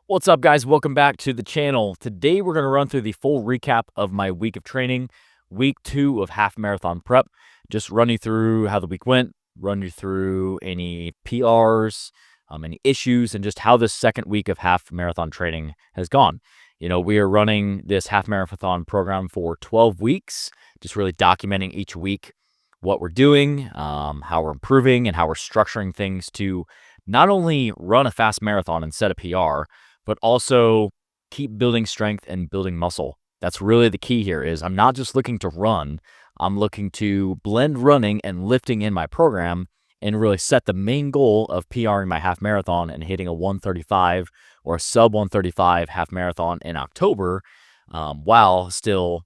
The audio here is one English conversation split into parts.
What's up, guys? Welcome back to the channel. Today, we're going to run through the full recap of my week of training, week 2 of half marathon prep. Just run you through how the week went, run you through any PRs, any issues, and just how this second week of half marathon training has gone. We are running this half marathon program for 12 weeks, just really documenting each week what we're doing, how we're improving, and how we're structuring things to not only run a fast marathon and set a PR, but also keep building strength and building muscle. That's really the key here is I'm not just looking to run, I'm looking to blend running and lifting in my program and really set the main goal of PRing my half marathon and hitting a 135 or a sub 135 half marathon in October, while still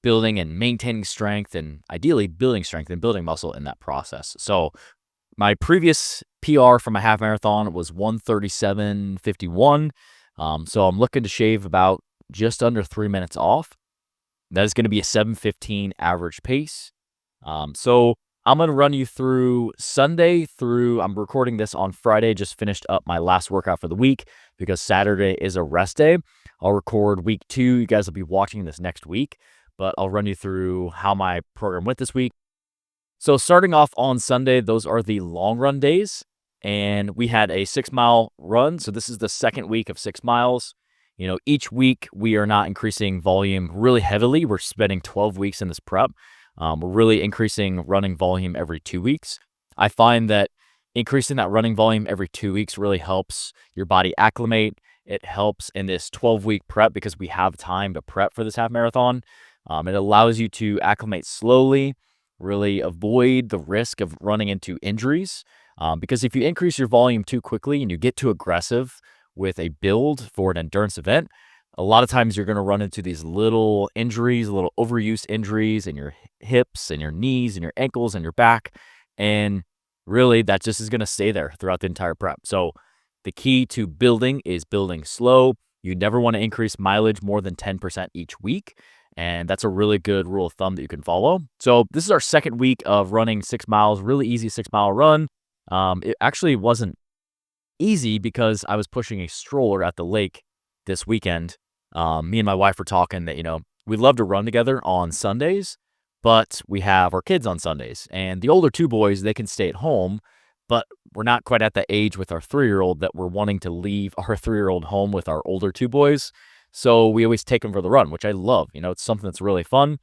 building and maintaining strength and ideally building strength and building muscle in that process. So my previous PR for my half marathon was 137.51. So I'm looking to shave about just under 3 minutes off. That is going to be a 7:15 average pace. So I'm going to run you through Sunday through, I'm recording this on Friday, just finished up my last workout for the week because Saturday is a rest day. I'll record week 2. You guys will be watching this next week, but I'll run you through how my program went this week. So starting off on Sunday, those are the long run days. And we had a 6-mile run. So this is the second week of 6 miles. Each week we are not increasing volume really heavily. We're spending 12 weeks in this prep. We're really increasing running volume every 2 weeks. I find that increasing that running volume every 2 weeks really helps your body acclimate. It helps in this 12-week prep because we have time to prep for this half marathon. It allows you to acclimate slowly, really avoid the risk of running into injuries. Because if you increase your volume too quickly and you get too aggressive with a build for an endurance event, a lot of times you're going to run into these little injuries, little overuse injuries in your hips and your knees and your ankles and your back. And really, that just is going to stay there throughout the entire prep. So the key to building is building slow. You never want to increase mileage more than 10% each week. And that's a really good rule of thumb that you can follow. So this is our second week of running 6 miles, really easy 6-mile run. It actually wasn't easy because I was pushing a stroller at the lake this weekend. Me and my wife were talking that, we love to run together on Sundays, but we have our kids on Sundays. And the older 2 boys, they can stay at home, but we're not quite at the age with our 3-year-old that we're wanting to leave our 3-year-old home with our older 2 boys. So we always take them for the run, which I love. It's something that's really fun.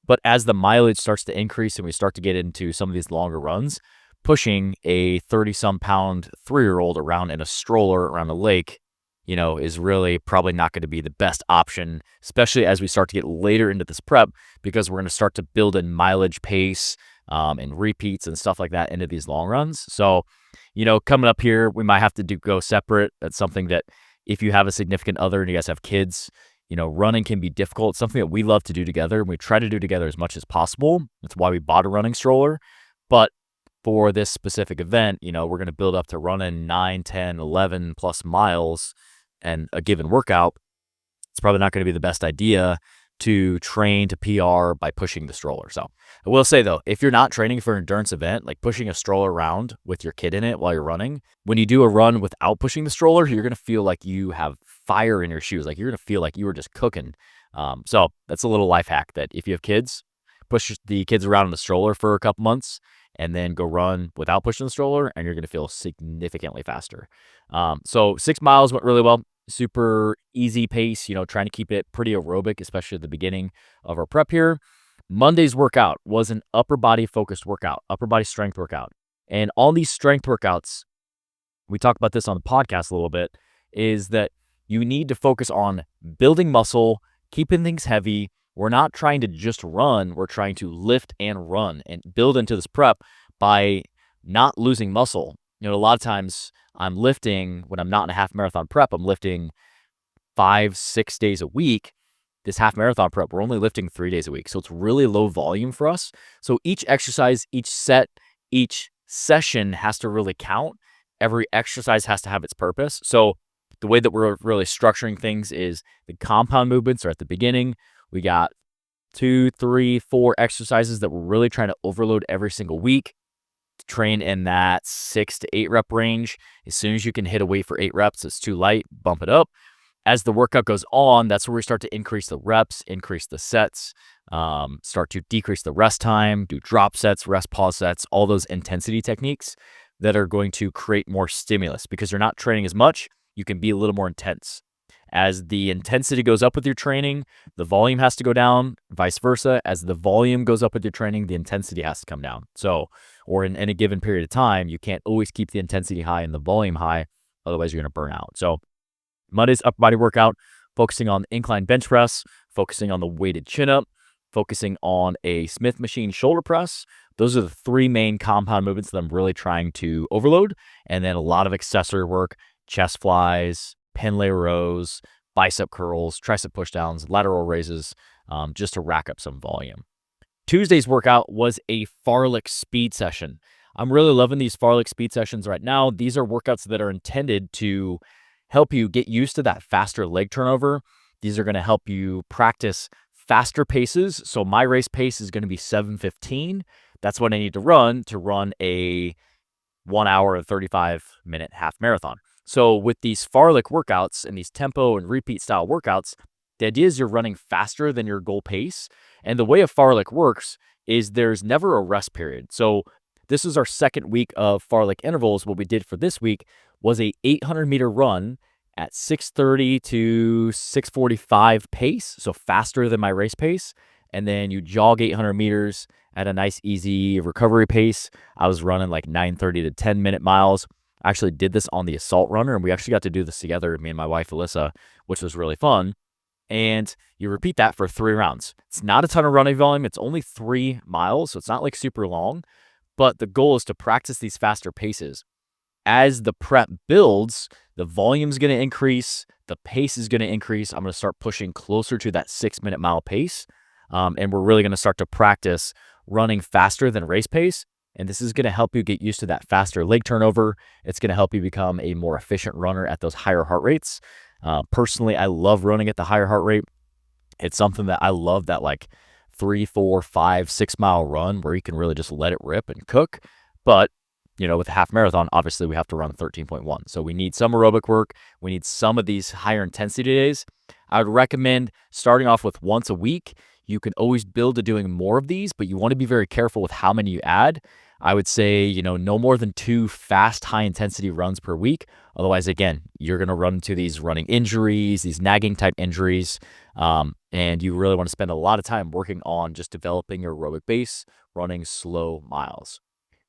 But as the mileage starts to increase and we start to get into some of these longer runs, pushing a 30-some pound 3-year-old around in a stroller around a lake, is really probably not going to be the best option, especially as we start to get later into this prep, because we're going to start to build in mileage pace and repeats and stuff like that into these long runs. So, coming up here, we might have to go separate. That's something that if you have a significant other and you guys have kids, running can be difficult. It's something that we love to do together, and we try to do together as much as possible. That's why we bought a running stroller. But for this specific event, we're going to build up to running 9, 10, 11 plus miles and a given workout. It's probably not going to be the best idea to train to PR by pushing the stroller. So I will say though, if you're not training for an endurance event, like pushing a stroller around with your kid in it while you're running, when you do a run without pushing the stroller, you're going to feel like you have fire in your shoes. Like you're going to feel like you were just cooking. So that's a little life hack that if you have kids, push the kids around in the stroller for a couple months and then go run without pushing the stroller, and you're going to feel significantly faster. So 6 miles went really well. Super easy pace, trying to keep it pretty aerobic, especially at the beginning of our prep here. Monday's workout was an upper body focused workout, upper body strength workout. And all these strength workouts, we talked about this on the podcast a little bit, is that you need to focus on building muscle, keeping things heavy. We're not trying to just run. We're trying to lift and run and build into this prep by not losing muscle. A lot of times I'm lifting when I'm not in a half marathon prep, I'm lifting 5-6 days a week. This half marathon prep, we're only lifting 3 days a week. So it's really low volume for us. So each exercise, each set, each session has to really count. Every exercise has to have its purpose. So the way that we're really structuring things is the compound movements are at the beginning. We got 2, 3, 4 exercises that we're really trying to overload every single week. Train in that 6 to 8 rep range. As soon as you can hit a weight for 8 reps, it's too light, bump it up. As the workout goes on, that's where we start to increase the reps, increase the sets, start to decrease the rest time, do drop sets, rest pause sets, all those intensity techniques that are going to create more stimulus because you're not training as much. You can be a little more intense. As the intensity goes up with your training, the volume has to go down, vice versa. As the volume goes up with your training, the intensity has to come down. So, or in any given period of time, you can't always keep the intensity high and the volume high. Otherwise, you're going to burn out. So, Monday's upper body workout, focusing on incline bench press, focusing on the weighted chin up, focusing on a Smith machine shoulder press. Those are the three main compound movements that I'm really trying to overload. And then a lot of accessory work, chest flies, pin lay rows, bicep curls, tricep pushdowns, lateral raises, just to rack up some volume. Tuesday's workout was a Farlek speed session. I'm really loving these Farlek speed sessions right now. These are workouts that are intended to help you get used to that faster leg turnover. These are going to help you practice faster paces. So my race pace is going to be 7:15. That's what I need to run a 1 hour and 35-minute half marathon. So with these Farlek workouts and these tempo and repeat style workouts, the idea is you're running faster than your goal pace. And the way a Farlek works is there's never a rest period. So this is our second week of Farlek intervals. What we did for this week was a 800-meter run at 6:30 to 6:45 pace, so faster than my race pace. And then you jog 800 meters at a nice, easy recovery pace. I was running like 9:30 to 10-minute miles. I actually did this on the Assault Runner, and we actually got to do this together, me and my wife, Alyssa, which was really fun. And you repeat that for 3 rounds. It's not a ton of running volume. It's only 3 miles, so it's not like super long. But the goal is to practice these faster paces. As the prep builds, the volume is going to increase, the pace is going to increase. I'm going to start pushing closer to that 6-minute mile pace. And we're really going to start to practice running faster than race pace. And this is going to help you get used to that faster leg turnover. It's going to help you become a more efficient runner at those higher heart rates. Personally, I love running at the higher heart rate. It's something that I love, that like 3, 4, 5, 6 mile run where you can really just let it rip and cook. But with a half marathon, obviously we have to run 13.1. So we need some aerobic work. We need some of these higher intensity days. I would recommend starting off with once a week. You can always build to doing more of these, but you want to be very careful with how many you add. I would say, no more than 2 fast, high intensity runs per week. Otherwise, again, you're going to run into these running injuries, these nagging type injuries. And you really want to spend a lot of time working on just developing your aerobic base, running slow miles.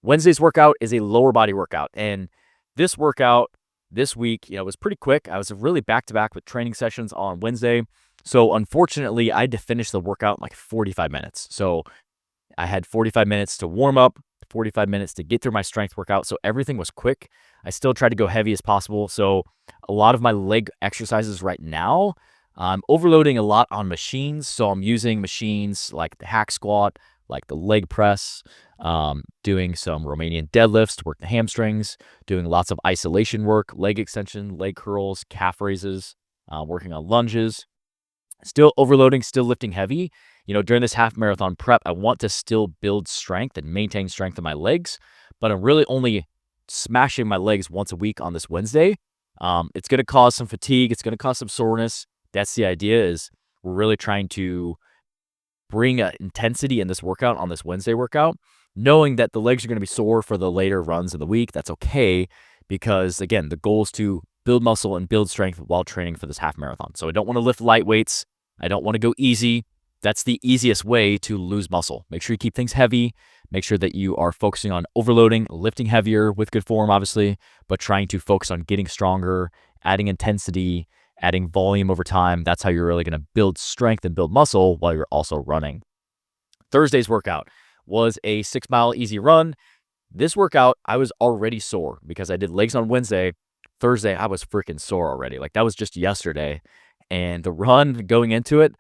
Wednesday's workout is a lower body workout. And this workout this week, was pretty quick. I was really back-to-back with training sessions on Wednesday. So unfortunately, I had to finish the workout in like 45 minutes. So I had 45 minutes to warm up, 45 minutes to get through my strength workout. So everything was quick. I still tried to go heavy as possible. So a lot of my leg exercises right now, I'm overloading a lot on machines. So I'm using machines like the hack squat, like the leg press, doing some Romanian deadlifts to work the hamstrings, doing lots of isolation work, leg extension, leg curls, calf raises, working on lunges. Still overloading, still lifting heavy. During this half marathon prep, I want to still build strength and maintain strength in my legs, but I'm really only smashing my legs once a week on this Wednesday. It's going to cause some fatigue. It's going to cause some soreness. That's the idea, is we're really trying to bring intensity in this workout on this Wednesday workout, knowing that the legs are going to be sore for the later runs of the week. That's okay, because again, the goal is to build muscle and build strength while training for this half marathon. So I don't want to lift light weights. I don't want to go easy. That's the easiest way to lose muscle. Make sure you keep things heavy. Make sure that you are focusing on overloading, lifting heavier with good form, obviously, but trying to focus on getting stronger, adding intensity, adding volume over time. That's how you're really going to build strength and build muscle while you're also running. Thursday's workout was a 6-mile easy run. This workout, I was already sore because I did legs on Wednesday. Thursday, I was freaking sore already. Like, that was just yesterday. And the run going into it,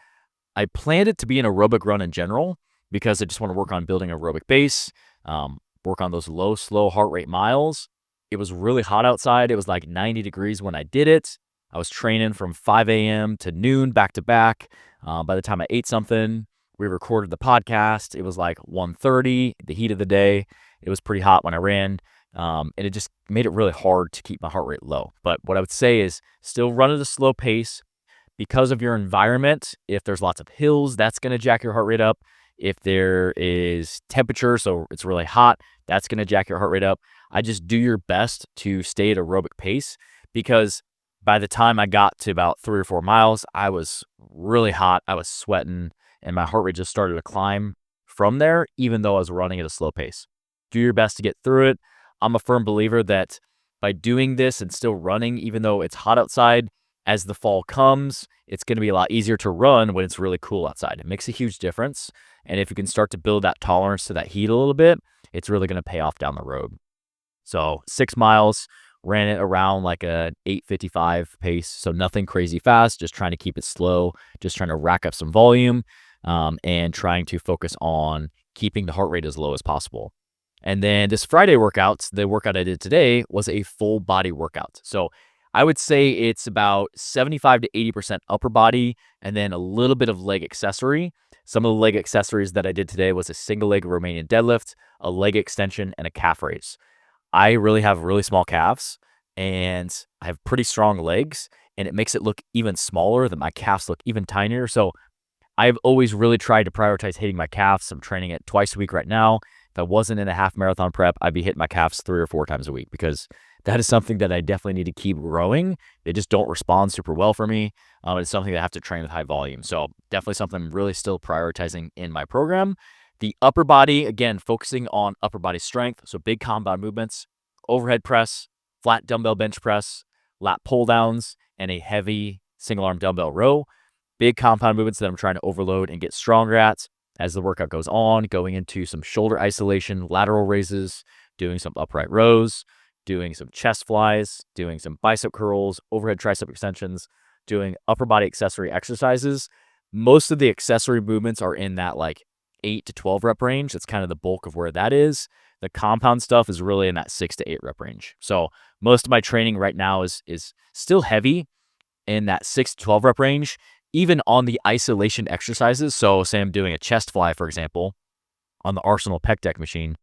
I planned it to be an aerobic run in general because I just want to work on building aerobic base, work on those low, slow heart rate miles. It was really hot outside. It was like 90 degrees when I did it. I was training from 5 a.m. to noon back to back. By the time I ate something, we recorded the podcast. It was like 1:30, the heat of the day. It was pretty hot when I ran. And it just made it really hard to keep my heart rate low. But what I would say is still run at a slow pace because of your environment. If there's lots of hills, that's going to jack your heart rate up. If there is temperature, so it's really hot, that's going to jack your heart rate up. I just do your best to stay at aerobic pace, because by the time I got to about 3 or 4 miles, I was really hot. I was sweating and my heart rate just started to climb from there, even though I was running at a slow pace. Do your best to get through it. I'm a firm believer that by doing this and still running, even though it's hot outside, as the fall comes, it's going to be a lot easier to run when it's really cool outside. It makes a huge difference. And if you can start to build that tolerance to that heat a little bit, it's really going to pay off down the road. So 6 miles, ran it around like a 8:55 pace. So nothing crazy fast, just trying to keep it slow, just trying to rack up some volume, and trying to focus on keeping the heart rate as low as possible. And then this Friday workout, the workout I did today, was a full body workout. So I would say it's about 75 to 80% upper body and then a little bit of leg accessory. Some of the leg accessories that I did today was a single leg Romanian deadlift, a leg extension, and a calf raise. I really have really small calves and I have pretty strong legs, and it makes it look even smaller, that my calves look even tinier. So I've always really tried to prioritize hitting my calves. I'm training it twice a week right now. If I wasn't in a half marathon prep, I'd be hitting my calves 3 or 4 times a week, because that is something that I definitely need to keep growing. They just don't respond super well for me. It's something that I have to train with high volume. So definitely something I'm really still prioritizing in my program. The upper body, again, focusing on upper body strength. So big compound movements, overhead press, flat dumbbell bench press, lat pull downs, and a heavy single arm dumbbell row. Big compound movements that I'm trying to overload and get stronger at as the workout goes on, going into some shoulder isolation, lateral raises, doing some upright rows, doing some chest flies, doing some bicep curls, overhead tricep extensions, doing upper body accessory exercises. Most of the accessory movements are in that like 8 to 12 rep range. That's kind of the bulk of where that is. The compound stuff is really in that 6 to 8 rep range. So most of my training right now is still heavy in that 6 to 12 rep range, even on the isolation exercises. So say I'm doing a chest fly, for example, on the Arsenal pec deck machine,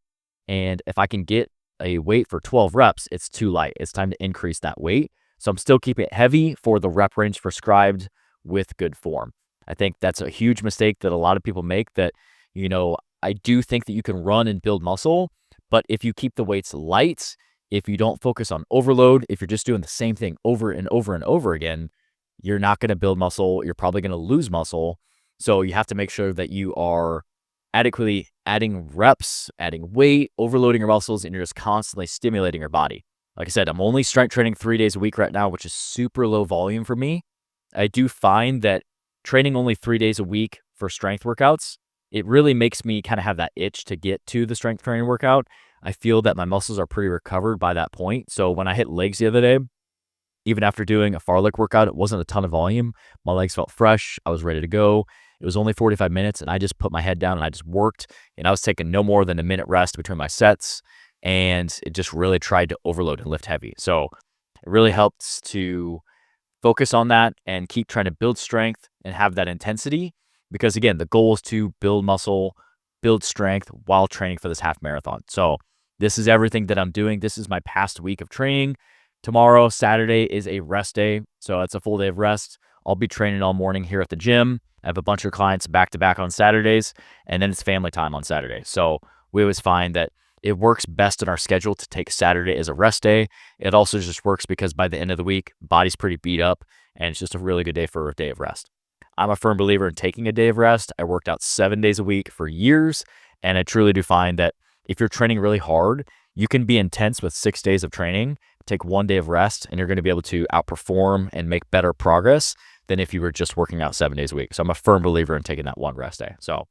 and if I can get a weight for 12 reps, it's too light. It's time to increase that weight. So I'm still keeping it heavy for the rep range prescribed with good form. I think that's a huge mistake that a lot of people make, that, I do think that you can run and build muscle, but if you keep the weights light, if you don't focus on overload, if you're just doing the same thing over and over and over again, you're not going to build muscle. You're probably going to lose muscle. So you have to make sure that you are adequately adding reps, adding weight, overloading your muscles, and you're just constantly stimulating your body. Like I said, I'm only strength training 3 days a week right now, which is super low volume for me. I do find that training only 3 days a week for strength workouts, it really makes me kind of have that itch to get to the strength training workout. I feel that my muscles are pretty recovered by that point. So when I hit legs the other day, even after doing a fartlek workout, it wasn't a ton of volume. My legs felt fresh. I was ready to go. It was only 45 minutes, and I just put my head down and I just worked, and I was taking no more than a minute rest between my sets, and it just really tried to overload and lift heavy. So it really helps to focus on that and keep trying to build strength and have that intensity, because again, the goal is to build muscle, build strength while training for this half marathon. So this is everything that I'm doing. This is my past week of training. Tomorrow, Saturday, is a rest day. So it's a full day of rest. I'll be training all morning here at the gym. I have a bunch of clients back to back on Saturdays, and then it's family time on Saturday. So we always find that it works best in our schedule to take Saturday as a rest day. It also just works because by the end of the week, body's pretty beat up, and it's just a really good day for a day of rest. I'm a firm believer in taking a day of rest. I worked out 7 days a week for years, and I truly do find that if you're training really hard, you can be intense with 6 days of training, take 1 day of rest, and you're going to be able to outperform and make better progress than if you were just working out 7 days a week. So I'm a firm believer in taking that one rest day. So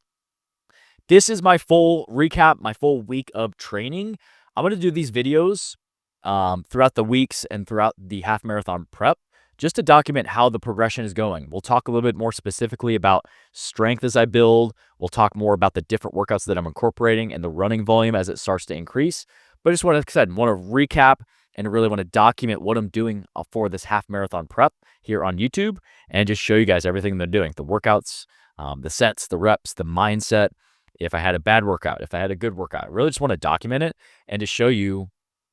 this is my full recap, my full week of training. I'm going to do these videos throughout the weeks and throughout the half marathon prep, just to document how the progression is going. We'll talk a little bit more specifically about strength as I build. We'll talk more about the different workouts that I'm incorporating and the running volume as it starts to increase. But I just want to, like I said, want to recap and really want to document what I'm doing for this half marathon prep here on YouTube, and just show you guys everything they're doing, the workouts, the sets, the reps, the mindset. If I had a bad workout, if I had a good workout, I really just want to document it and to show you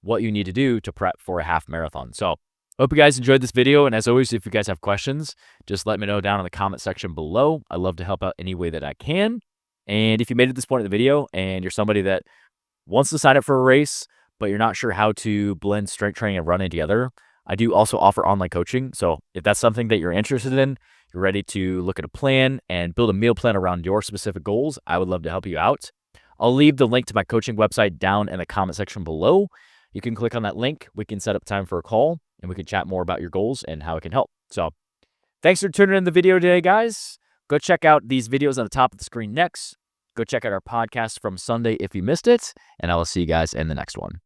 what you need to do to prep for a half marathon. So hope you guys enjoyed this video. And as always, if you guys have questions, just let me know down in the comment section below. I love to help out any way that I can. And if you made it this point in the video and you're somebody that wants to sign up for a race, but you're not sure how to blend strength training and running together, I do also offer online coaching. So if that's something that you're interested in, you're ready to look at a plan and build a meal plan around your specific goals, I would love to help you out. I'll leave the link to my coaching website down in the comment section below. You can click on that link. We can set up time for a call and we can chat more about your goals and how it can help. So thanks for tuning in the video today, guys. Go check out these videos on the top of the screen next. Go check out our podcast from Sunday if you missed it, and I will see you guys in the next one.